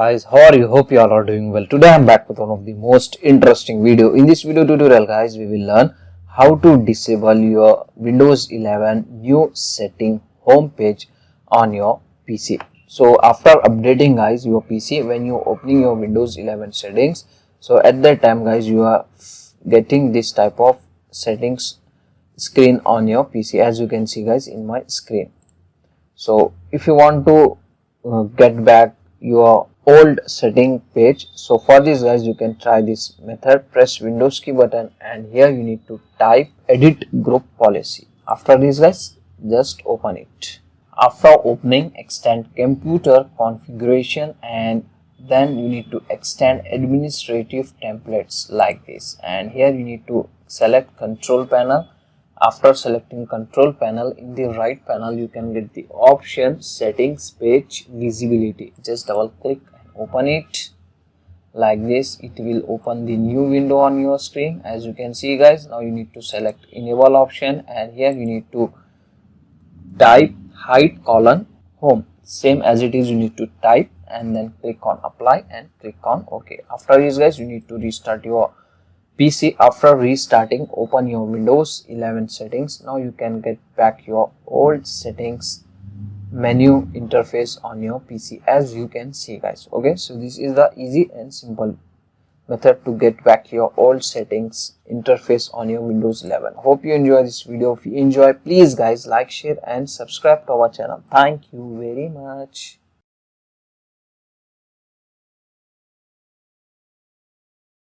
guys, how are you? Hope you all are doing well. Today I'm back with one of the most interesting video. In this video tutorial guys, we will learn how to disable your Windows 11 new setting home page on your PC. So after updating guys your PC, when you opening your Windows 11 settings, so at that time guys you are getting this type of settings screen on your PC, as you can see guys in my screen. So if you want to get back your old setting page, so for this guys you can try this method. Press Windows key button and here you need to type edit group policy. After this guys, just open it. After opening, extend computer configuration and then you need to extend administrative templates like this, and here you need to select control panel. After selecting control panel, in the right panel you can get the option settings page visibility. Just double click and open it like this. It will open the new window on your screen, as you can see guys. Now you need to select enable option and here you need to type hide colon home, same as it is you need to type, and then click on apply and click on OK. After this guys, you need to restart your PC. After restarting, open your Windows 11 settings. Now you can get back your old settings menu interface on your PC, as you can see guys. Okay, so this is the easy and simple method to get back your old settings interface on your Windows 11. Hope you enjoy this video. If you enjoy, please guys like, share and subscribe to our channel. Thank you very much.